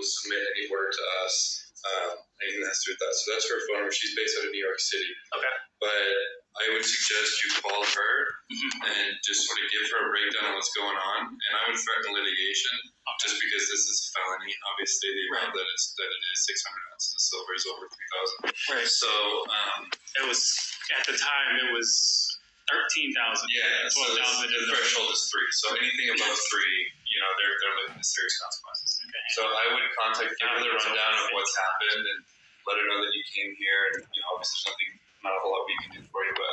submit any order to us. Anything that has to do with that. So that's her phone number. She's based out of New York City. Okay. But I would suggest you call her and just sort of give her a breakdown of what's going on. And I would threaten litigation just because this is a felony. Obviously, the amount that it is 600 ounces of silver is over 3,000. Right. So it was at the time it was 13,000. Yeah. So the threshold is 3. So anything above 3, they're looking at serious consequences. Okay. So I would give her the rundown of what's happened and let her know that you came here. And obviously, there's not a whole lot we can do for you, but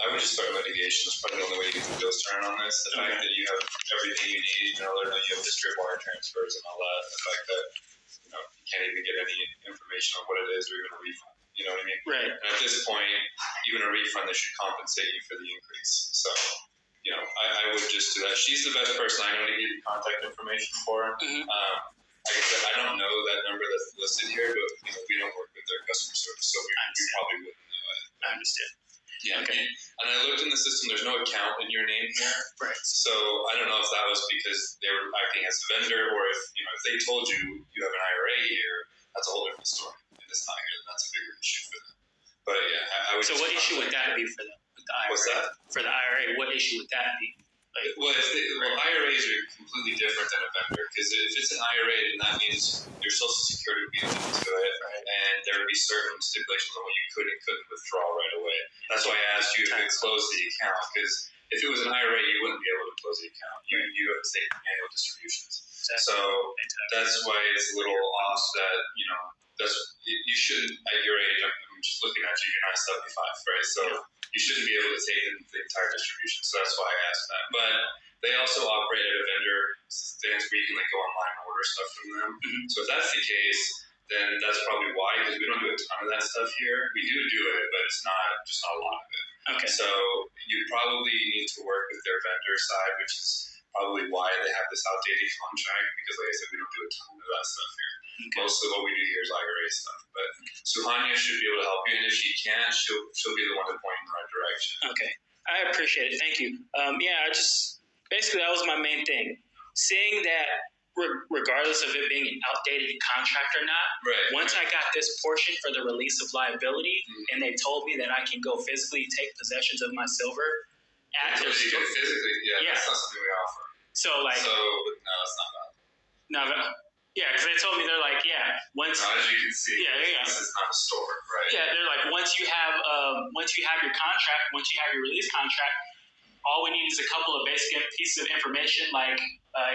I would just start litigation. That's probably the only way to get the ghost turn on this. The fact that you have everything you need, let her know you have history of wire transfers and all that. The fact that you can't even get any information on what it is or even a refund. You know what I mean? Right. And at this point, even a refund, they should compensate you for the increase. So, I would just do that. She's the best person I know to give you contact information for. Mm-hmm. Like I said, I don't know that number that's listed here, but we don't work with their customer service, so we probably wouldn't know it. I understand. Yeah. Okay. And I looked in the system. There's no account in your name here. Right. So I don't know if that was because they were acting as a vendor, or if if they told you you have an IRA here, that's a whole different story. And it's not here, then that's a bigger issue for them. But yeah, I would. So what issue would that be for them? With the IRA? What's that? For the IRA, what issue would that be? IRAs are completely different than a vendor, because if it's an IRA, then that means your Social Security would be linked to it, and there would be certain stipulations on what you could and couldn't withdraw right away. That's why I asked you to close the account, because if it was an IRA, you wouldn't be able to close the account. You have to take annual distributions. Exactly. So that's why it's a little off that, you shouldn't, at your age, I'm just looking at you, you're not 75, right? So you shouldn't be able to take the entire distribution. So that's why I asked that. But they also operate at a vendor stance where you can go online and order stuff from them. Mm-hmm. So if that's the case, then that's probably why, because we don't do a ton of that stuff here. We do it, but it's not a lot of it. Okay. So you probably need to work with their vendor side, which is probably why they have this outdated contract, because like I said, we don't do a ton of that stuff here. Okay. Most of what we do here is IRA stuff. But Suhanya should be able to help you, and if she can't, she'll be the one to point in the right direction. Okay. I appreciate it. Thank you. Basically, that was my main thing. Seeing that regardless of it being an outdated contract or not, once I got this portion for the release of liability, and they told me that I can go physically take possessions of my silver at their store. Physically, that's not something we offer. So no, it's not that. No, because they told me, they're like, once. No, as you can see, this is not a store, right? Yeah, they're like, once you have your contract, once you have your release contract, all we need is a couple of basic pieces of information like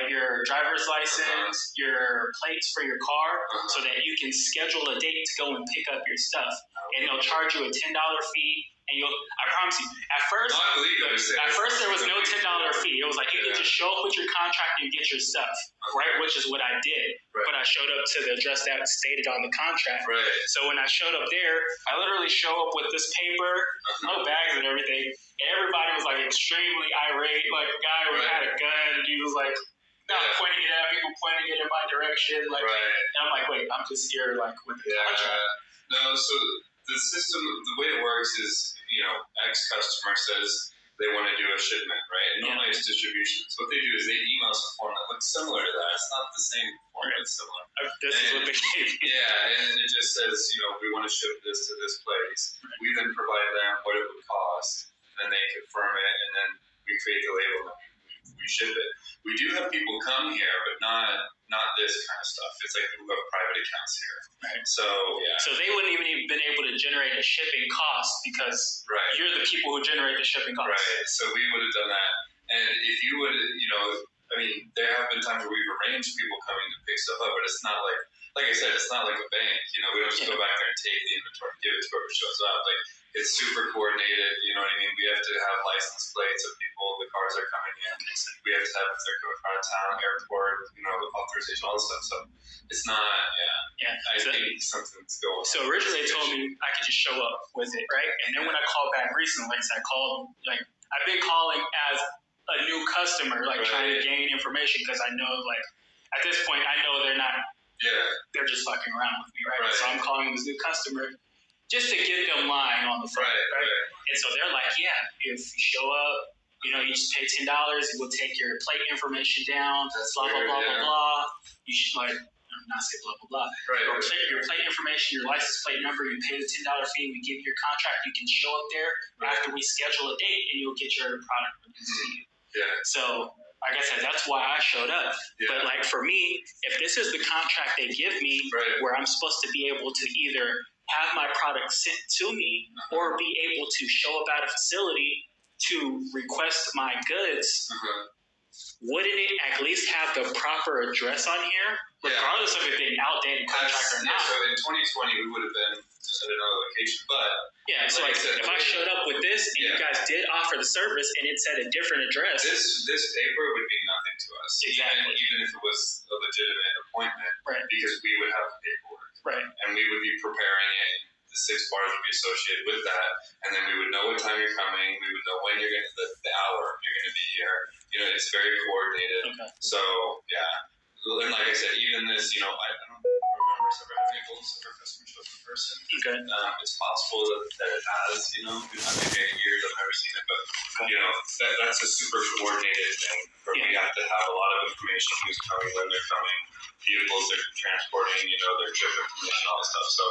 your driver's license, your plates for your car, so that you can schedule a date to go and pick up your stuff. And they'll charge you a $10 fee. And I promise you, at first there was no $10 fee. It was like you can just show up with your contract and get your stuff, right? Which is what I did. But I showed up to the address that was stated on the contract. Right. So when I showed up there, I literally show up with this paper, no bags and everything. And everybody was like extremely irate. Like a guy who had a gun, and he was like pointing it at people, pointing it in my direction. And I'm like, wait, I'm just here with the contract. No, so the system, the way it works is, X customer says they want to do a shipment, right? And normally it's distributions. What they do is they email us a form that looks similar to that. It's not the same form, it's similar. This is what they gave me. Yeah, and it just says, we want to ship this to this place. Right. We then provide them what it would cost, and then they confirm it, and then we create the label and we ship it. We do have people come here, but not this kind of stuff. It's like people who have private accounts here. Right. So they wouldn't even been able to generate a shipping cost because you're the people who generate the shipping cost. Right. So we would have done that. And if you would, there have been times where we've arranged people coming to pick stuff up, but it's not like I said, it's not like a bank. We don't just go back there and take the inventory and give it to whoever shows up. It's super coordinated. You know what I mean? We have to have license plates of people, the cars are coming in. We have to have if they're coming from out of town, airport, authorization, all this stuff. So it's not, I think something's going on. So originally they told me I could just show up with it, right? And then when I called back recently, I called, I've been calling as a new customer, trying to gain information because I know, at this point, I know they're not, they're just fucking around with me, right? So I'm calling this new customer just to get them lying on the phone, right? And so they're like, if you show up, you just pay $10, we'll take your plate information down, blah, blah, blah, blah, blah. You should not say blah, blah, blah. Right. Your plate information, your license plate number, you pay the $10 fee, we give you your contract, you can show up there after we schedule a date and you'll get your product released to you. Yeah. So, like I said, that's why I showed up. Yeah. But like for me, if this is the contract they give me, where I'm supposed to be able to either have my product sent to me or be able to show up at a facility to request my goods, wouldn't it at least have the proper address on here, regardless of it being outdated contract or not? So in 2020, we would have been at another location, but so like if I showed up with this and you guys did offer the service and it said a different address, this paper would be nothing to us. Exactly. Even if it was a legitimate appointment, because we would have the paperwork, and we would be preparing it. The 6 bars would be associated with that, and then we would know what time you're coming. We would know when you're going to the hour you're going to be here. It's very coordinated. So and like I said, even this, I don't remember ever having a gold silver customer show in person. It's possible that it has. I've been here years. I've never seen it, but that's a super coordinated thing. Where we have to have a lot of information: who's coming, when they're coming, vehicles they're transporting, their trip information, all that stuff. So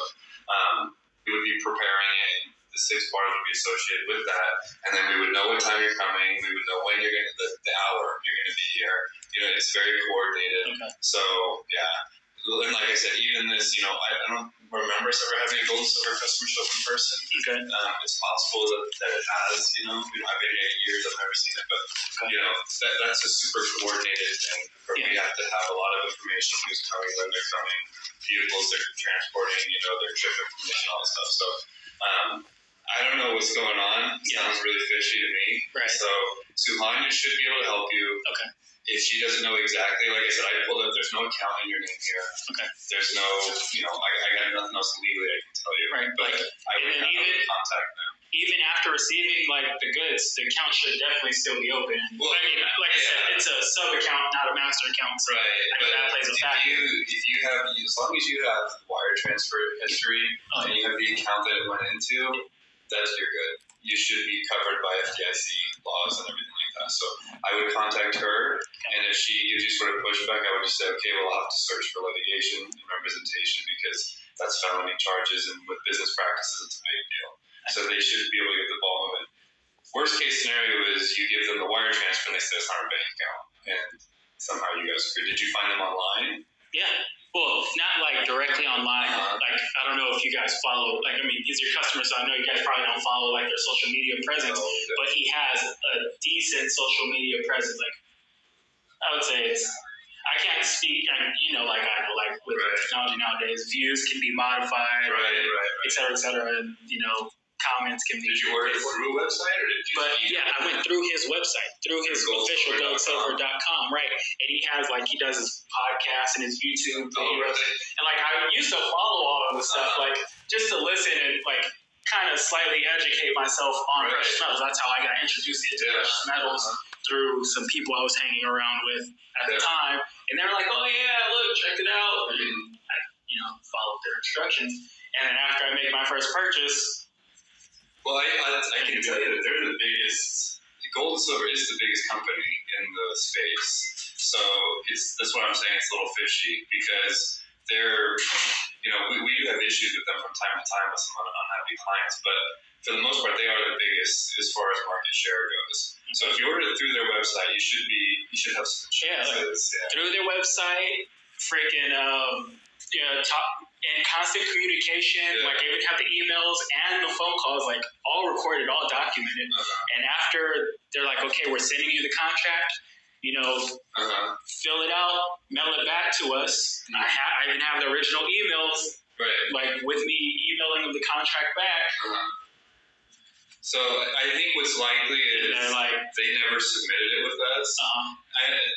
we would be preparing it. The 6 bars would be associated with that, and then we would know what time you're coming. We would know when you're going to the hour you're going to be here. It's very coordinated. So and like I said, even this, I don't remember us ever having a gold silver customer show in person. It's possible that it has. I've been here 8 years. I've never seen it, but that's a super coordinated thing. Where we have to have a lot of information: who's coming, when they're coming, vehicles they're transporting, their trip information, all that stuff. So. I don't know what's going on. It sounds really fishy to me. So Suhanya should be able to help you. If she doesn't know exactly, like I said, I pulled up. There's no account in your name here. There's no, I got nothing else legally I can tell you. But I would have to contact them. Even after receiving the goods, the account should definitely still be open. Well, I mean, like I said, it's a sub account, not a master account. So but that plays a factor. If you have, as long as you have wire transfer history and you have the account that it went into, you're good. You should be covered by FDIC laws and everything like that. So I would contact her, and if she gives you sort of pushback, I would just say, okay, we'll have to search for litigation and representation because that's felony charges, and with business practices, it's a big deal. So they should be able to get the ball moving. Worst case scenario is you give them the wire transfer and they say it's not our bank account, and somehow you guys agree. Did you find them online? Yeah. Well, not directly online. I don't know if you guys follow. He's your customer, so I know you guys probably don't follow their social media presence. But he has a decent social media presence. I would say I can't speak. I know with technology nowadays, views can be modified, et cetera, and comments can be. Did you work through a website, or did you? But I went through his website, through his official goldsilver.com, and he has he does his podcast and his YouTube videos, and I used to follow all of the stuff, just to listen and kind of slightly educate myself on precious metals. That's how I got introduced into precious metals through some people I was hanging around with at the time, and they were like, "Oh yeah, look, check it out," and I followed their instructions, and then after I make my first purchase. Well, I can tell you that they're the biggest. Gold and silver is the biggest company in the space. So that's what I'm saying. It's a little fishy because they're, we do have issues with them from time to time with some unhappy clients, but for the most part, they are the biggest as far as market share goes. So if you order it through their website, you should have some chances. Through their website, freaking top. And constant communication, they would have the emails and the phone calls, all recorded, all documented. And after they're like, okay, we're sending you the contract, fill it out, mail it back to us. I even have the original emails, with me emailing them the contract back. So I think what's likely is they never submitted it with us.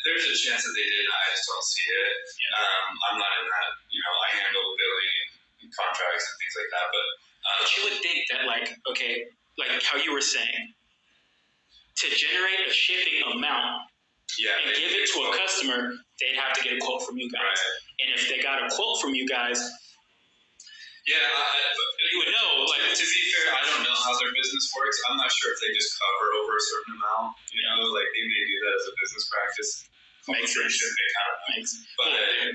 There's a chance that they did. I just don't see it. I'm not in that. I handle billing and contracts and things like that. But you would think that, how you were saying, to generate a shipping amount and give it to a customer, they'd have to get a quote from you guys. And if they got a quote from you guys, you would know. To be fair, I don't know how their business works. I'm not sure if they just cover over a certain amount. They may do that as a business practice. Makes free sense. shipping. I don't know. But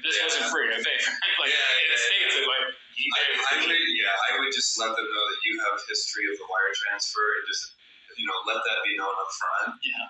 This wasn't free. I paid. Like in the States, it's like I would just let them know that you have history of the wire transfer and just let that be known up front. Yeah.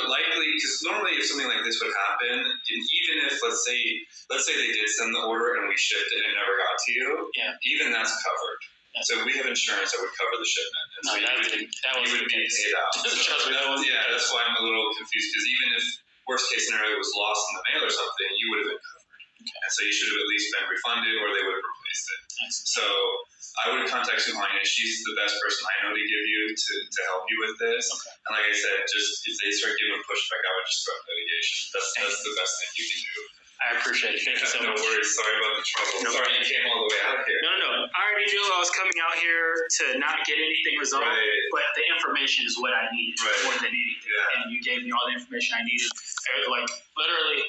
Likely, because normally if something like this would happen, and even if let's say they did send the order and we shipped it and it never got to you, even that's covered. So we have insurance that would cover the shipment, and so you would be paid out. That's why I'm a little confused, because even if worst case scenario was lost in the mail or something, you would have been covered. And so you should have at least been refunded, or they would have replaced it. So I would contact Suhanya. She's the best person I know to give you to help you with this. And like I said, just if they start giving pushback, I would just threaten litigation. That's the best thing you can do. I appreciate it. Thank you so much. No worries. Sorry about the trouble. No Sorry you came all the way out here. No. I already knew I was coming out here to not get anything resolved, but the information is what I needed more than anything. And you gave me all the information I needed. Literally,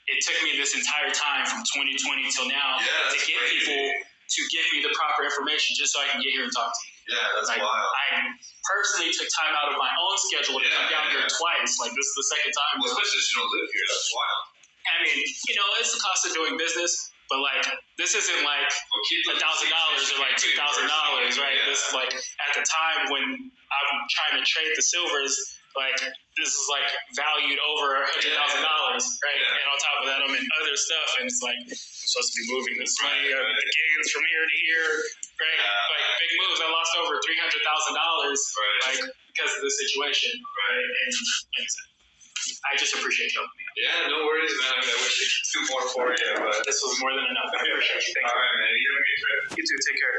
it took me this entire time from 2020 till now to get people to give me the proper information just so I can get here and talk to you. Yeah, that's wild. I personally took time out of my own schedule to come down here twice. This is the second time. Well, especially if you don't live here, that's wild. I mean, it's the cost of doing business, but this isn't $1,000 or $2,000, right? Yeah. This is at the time when I'm trying to trade the silvers, this is valued over $100,000, right? Yeah. And on top of that, I'm in other stuff, and it's I'm supposed to be moving this money, the gains from here to here, right? Big moves. I lost over $300,000, because of this situation, right? And like I said, I just appreciate you helping me out. Yeah, no worries, man. I wish I could do more for you, but this was more than enough. I appreciate you. Thank you. All right, man. You have a good trip. You too. Take care.